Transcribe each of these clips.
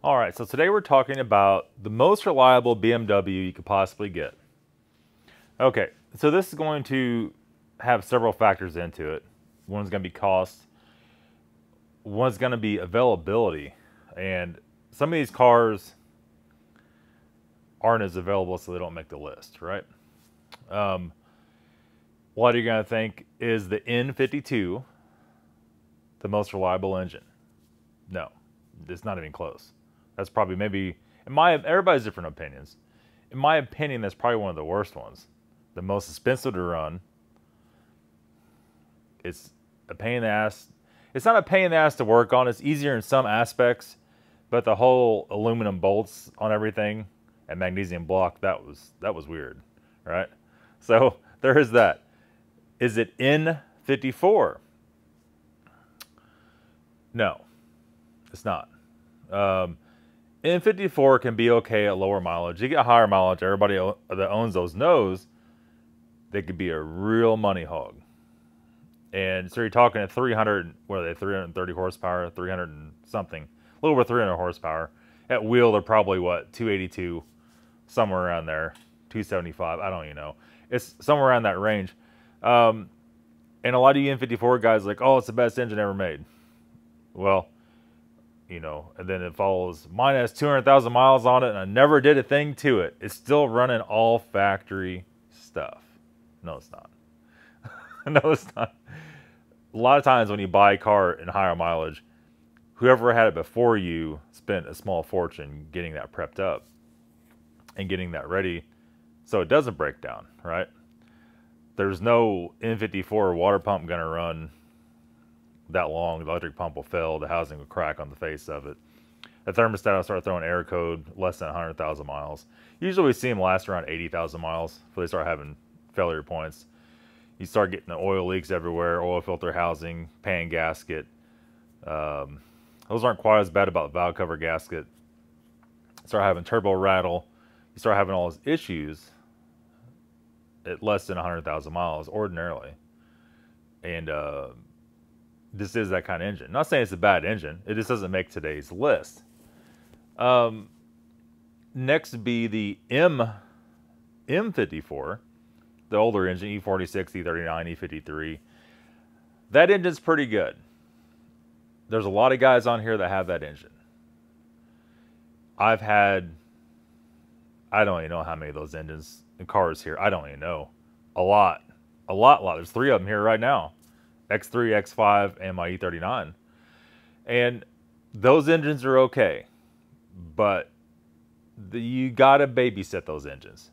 All right, so today we're talking about the most reliable BMW you could possibly get. Okay, so this is going to have several factors into it. One's going to be cost, one's going to be availability, and some of these cars aren't as available, so they don't make the list, right? What are you going to think is the N52 the most reliable engine? No, it's not even close. That's probably maybe, everybody's different opinions. In my opinion, that's probably one of the worst ones. The most expensive to run. It's a pain in the ass. It's not a pain in the ass to work on. It's easier in some aspects, but the whole aluminum bolts on everything and magnesium block, that was weird, right? So there is that. Is it N54? No, it's not. N54 can be okay at lower mileage. You get higher mileage. Everybody that owns those knows they could be a real money hog. And so you're talking at 300, what are they, 330 horsepower, 300 and something, a little over 300 horsepower. At wheel, they're probably, what, 282, somewhere around there, 275, I don't even know. It's somewhere around that range. And a lot of you N54 guys are like, oh, it's the best engine ever made. Well, you know, and then it follows, mine has 200,000 miles on it, and I never did a thing to it. It's still running all factory stuff. No, it's not. No, it's not. A lot of times when you buy a car in higher mileage, whoever had it before you spent a small fortune getting that prepped up and getting that ready so it doesn't break down, right? There's no N54 water pump going to run that long. The electric pump will fail. The housing will crack on the face of it. The thermostat will start throwing air code less than 100,000 miles. Usually we see them last around 80,000 miles before they start having failure points. You start getting the oil leaks everywhere, oil filter housing, pan gasket. Those aren't quite as bad about the valve cover gasket. Start having turbo rattle. You start having all those issues at less than 100,000 miles ordinarily. And this is that kind of engine. Not saying it's a bad engine. It just doesn't make today's list. Next would be the M54, the older engine, E46, E39, E53. That engine's pretty good. There's a lot of guys on here that have that engine. I've had, I don't even know how many of those engines and cars here. I don't even know. A lot. There's 3 of them here right now. X3, X5, and my E39. And those engines are okay. But you gotta babysit those engines.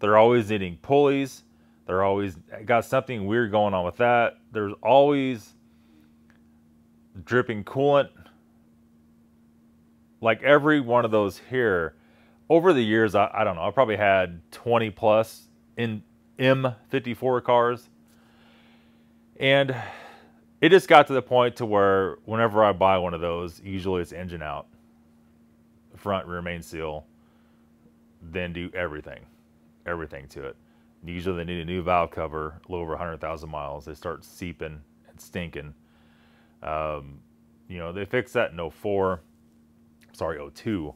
They're always needing pulleys. They're always got something weird going on with that. There's always dripping coolant. Like every one of those here, over the years, I don't know, I probably had 20 plus in M54 cars. And it just got to the point to where whenever I buy one of those, usually it's engine out, front, rear main seal, then do everything to it. Usually they need a new valve cover, a little over 100,000 miles. They start seeping and stinking. You know, they fixed that in 04. Sorry, 02.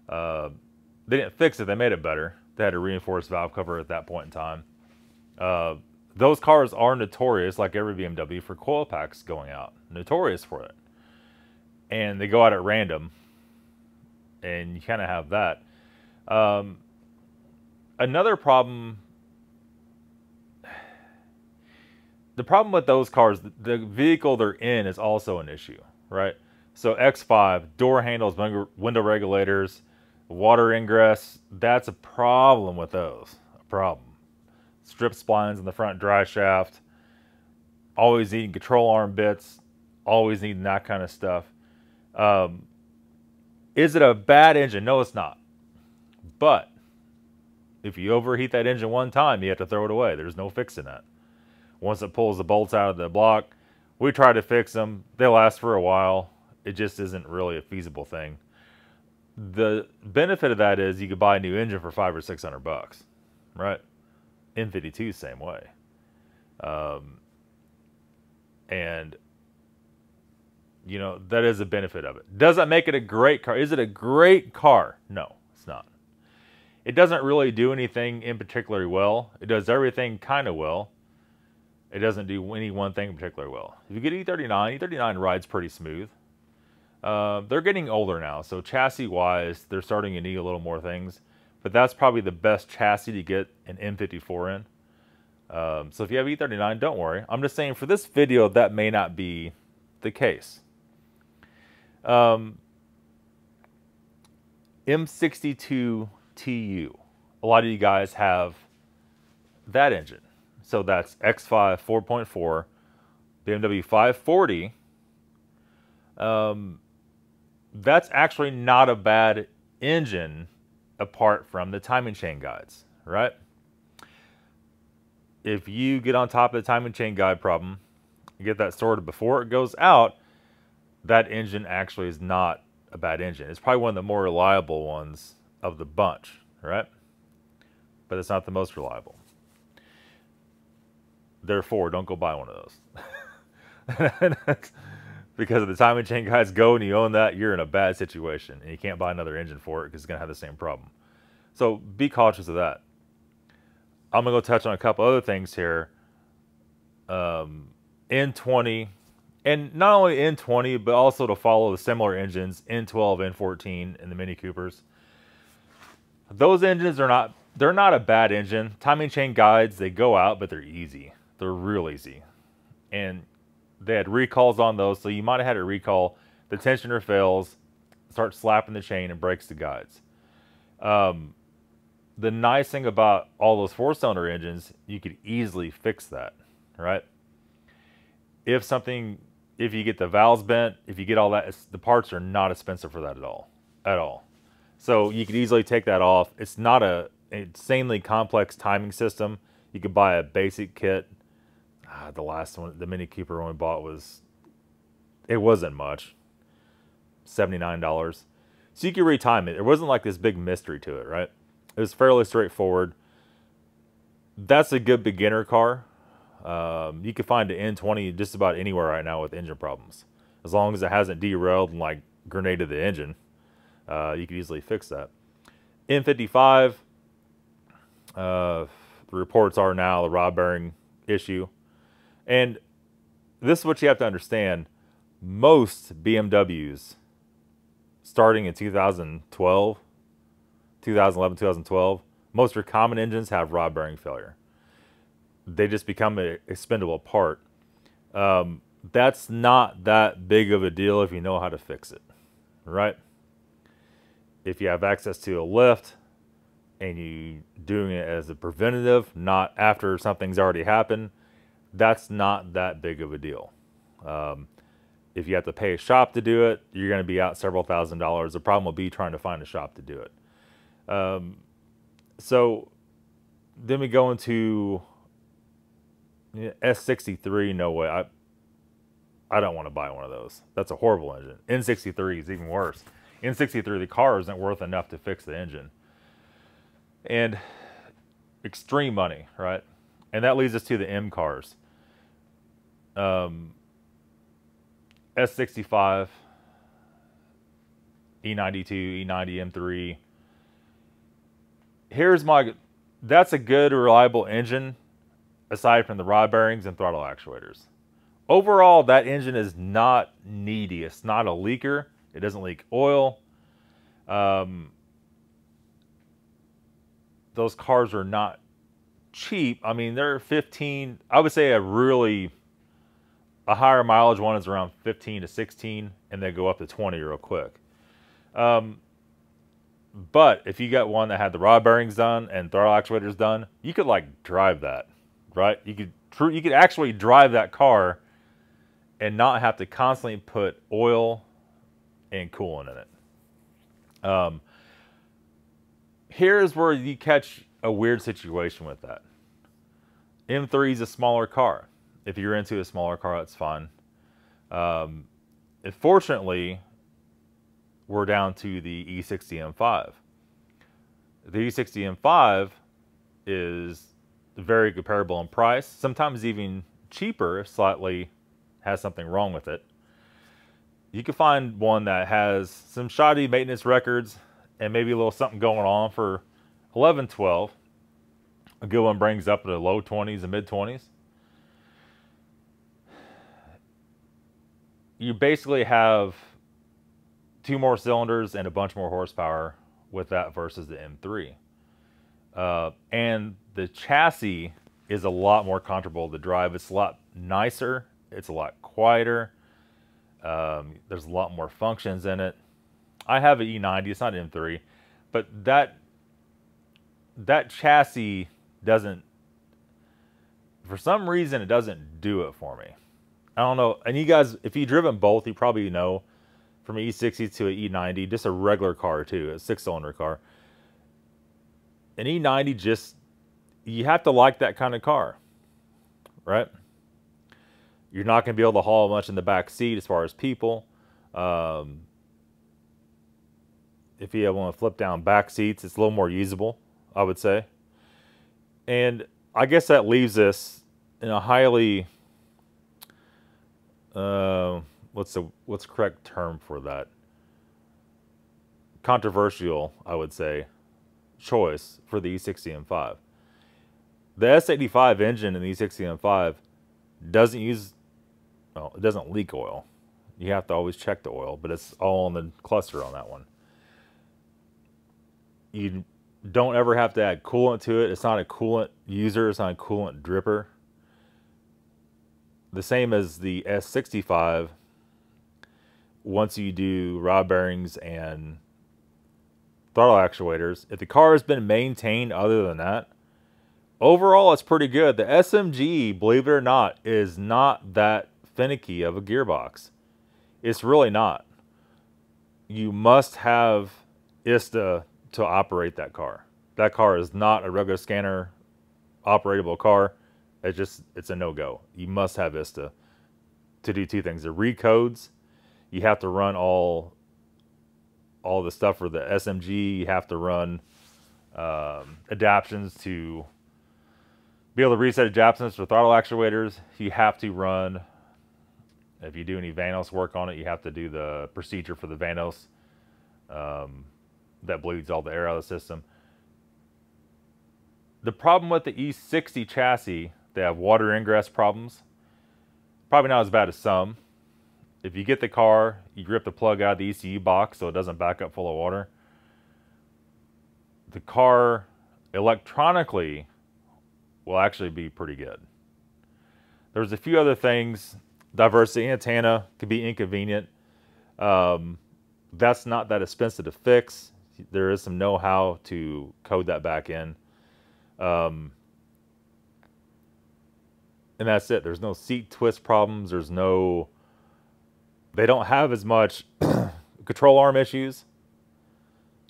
They didn't fix it. They made it better. They had a reinforced valve cover at that point in time. Those cars are notorious, like every BMW, for coil packs going out. Notorious for it. And they go out at random. And you kind of have that. Another problem... The problem with those cars, the vehicle they're in is also an issue, right? So X5, door handles, window regulators, water ingress, that's a problem with those. A problem. Strip splines in the front dry shaft, always needing control arm bits, always needing that kind of stuff. Is it a bad engine? No, it's not. But if you overheat that engine one time, you have to throw it away. There's no fixing that. Once it pulls the bolts out of the block, we try to fix them. They last for a while. It just isn't really a feasible thing. The benefit of that is you could buy a new engine for $500 or $600, right? N52 same way. And You know, that is a benefit of it. Does that make it a great car? Is it a great car? No, it's not. It doesn't really do anything in particularly well. It does everything kind of well. It doesn't do any one thing in particular well. If you get E39, E39 rides pretty smooth. They're getting older now, so chassis-wise, they're starting to need a little more things. But that's probably the best chassis to get an M54 in. So if you have E39, don't worry. I'm just saying for this video, that may not be the case. M62TU. A lot of you guys have that engine. So that's X5 4.4, BMW 540. That's actually not a bad engine apart from the timing chain guides, right? If you get on top of the timing chain guide problem, you get that sorted before it goes out, that engine actually is not a bad engine. It's probably one of the more reliable ones of the bunch, right? But it's not the most reliable. Therefore, don't go buy one of those. Because if the timing chain guides go and you own that, you're in a bad situation. And you can't buy another engine for it because it's going to have the same problem. So be cautious of that. I'm going to go touch on a couple other things here. N20, and not only N20, but also to follow the similar engines, N12, N14, and the Mini Coopers. Those engines are not, they're not a bad engine. Timing chain guides, they go out, but they're easy. They're real easy. And they had recalls on those, so you might have had a recall. The tensioner fails, starts slapping the chain, and breaks the guides. The nice thing about all those four-cylinder engines, you could easily fix that, right? If you get the valves bent, if you get all that, the parts are not expensive for that at all. So you could easily take that off. It's not an insanely complex timing system. You could buy a basic kit. The last one, the Mini Cooper one we bought it wasn't much, $79. So you could retime it. There wasn't like this big mystery to it, right? It was fairly straightforward. That's a good beginner car. You can find an N20 just about anywhere right now with engine problems. As long as it hasn't derailed and like grenaded the engine, you could easily fix that. N55, the reports are now the rod bearing issue. And this is what you have to understand. Most BMWs starting in 2011, 2012, most of your common engines have rod bearing failure. They just become an expendable part. That's not that big of a deal if you know how to fix it, right? If you have access to a lift and you doing it as a preventative, not after something's already happened, that's not that big of a deal. If you have to pay a shop to do it, you're going to be out several $1,000s. The problem will be trying to find a shop to do it. So then we go into S63. No way. I don't want to buy one of those. That's a horrible engine. N63 is even worse. N63, the car isn't worth enough to fix the engine. And extreme money, right? And that leads us to the M cars. S65, E92, E90 M3. That's a good, reliable engine, aside from the rod bearings and throttle actuators. Overall, that engine is not needy. It's not a leaker. It doesn't leak oil. Those cars are not cheap. I mean, they're 15. I would say a higher mileage one is around 15 to 16, and they go up to 20 real quick. But if you got one that had the rod bearings done and throttle actuators done, you could like drive that, right? You could actually drive that car and not have to constantly put oil and coolant in it. Here's where you catch a weird situation with that. M3 is a smaller car. If you're into a smaller car, that's fine. Unfortunately, we're down to the E60 M5. The E60 M5 is very comparable in price, sometimes even cheaper if slightly has something wrong with it. You can find one that has some shoddy maintenance records and maybe a little something going on for 11, 12. A good one brings up to the low 20s and mid 20s. You basically have 2 more cylinders and a bunch more horsepower with that versus the M3. And the chassis is a lot more comfortable to drive. It's a lot nicer. It's a lot quieter. There's a lot more functions in it. I have an E90. It's not an M3, but that chassis doesn't, for some reason, it doesn't do it for me. I don't know. And you guys, if you've driven both, you probably know, from an E60 to an E90, just a regular car too, a 6-cylinder car. An E90 just, you have to like that kind of car, right? You're not going to be able to haul much in the back seat as far as people. If you want to flip down back seats, it's a little more usable, I would say. And I guess that leaves us in a highly, what's the correct term for that? Controversial, I would say, choice for the E60 M5. The S85 engine in the E60 M5 doesn't use, well, it doesn't leak oil. You have to always check the oil, but it's all in the cluster on that one. You don't ever have to add coolant to it. It's not a coolant user. It's not a coolant dripper. The same as the S65. Once you do rod bearings and throttle actuators, if the car has been maintained other than that, overall it's pretty good. The SMG, believe it or not, is not that finicky of a gearbox. It's really not. You must have ISTA to operate that car. That car is not a regular scanner operatable car. It's a no-go. You must have ISTA to do 2 things. The recodes, you have to run all the stuff for the SMG. You have to run adaptions to be able to reset adaptions for throttle actuators. You have to run, if you do any Vanos work on it, you have to do the procedure for the Vanos that bleeds all the air out of the system. The problem with the E60 chassis, they have water ingress problems. Probably not as bad as some. If you get the car, you rip the plug out of the ECU box so it doesn't back up full of water. The car electronically will actually be pretty good. There's a few other things. Diversity antenna could be inconvenient. That's not that expensive to fix. There is some know-how to code that back in. And that's it. There's no seat twist problems. They don't have as much control arm issues.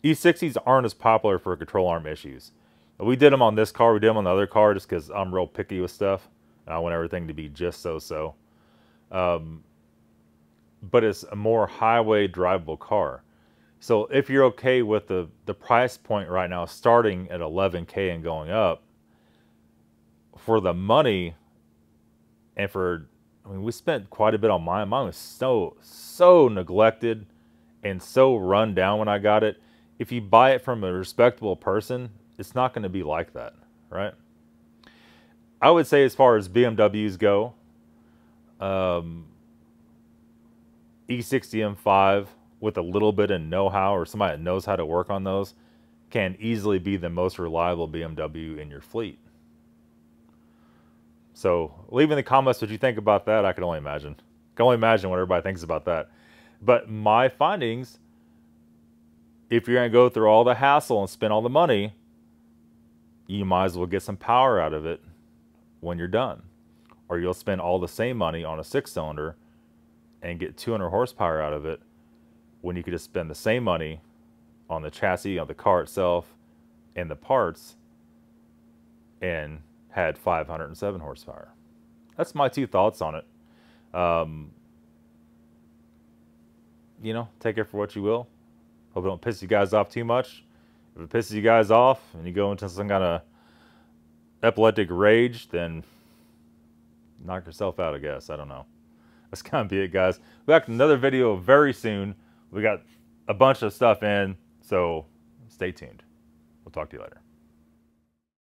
E60s aren't as popular for control arm issues. We did them on this car. We did them on the other car just because I'm real picky with stuff. And I want everything to be just so-so. But it's a more highway drivable car. So if you're okay with the price point right now, starting at $11K and going up, for the money, and we spent quite a bit on mine. Mine was so neglected and so run down when I got it. If you buy it from a respectable person, it's not going to be like that, right? I would say as far as BMWs go, E60 M5 with a little bit of know-how or somebody that knows how to work on those can easily be the most reliable BMW in your fleet. So leave in the comments what you think about that. I can only imagine. I can only imagine what everybody thinks about that. But my findings, if you're going to go through all the hassle and spend all the money, you might as well get some power out of it when you're done. Or you'll spend all the same money on a 6-cylinder and get 200 horsepower out of it when you could just spend the same money on the chassis, on the car itself, and the parts, and had 507 horsepower. That's my 2 thoughts on it. You know, take it for what you will. Hope it don't piss you guys off too much. If it pisses you guys off and you go into some kind of epileptic rage, then knock yourself out, I guess. I don't know. that's gonna be it, guys. We'll back to another video very soon. We got a bunch of stuff in, so stay tuned. We'll talk to you later.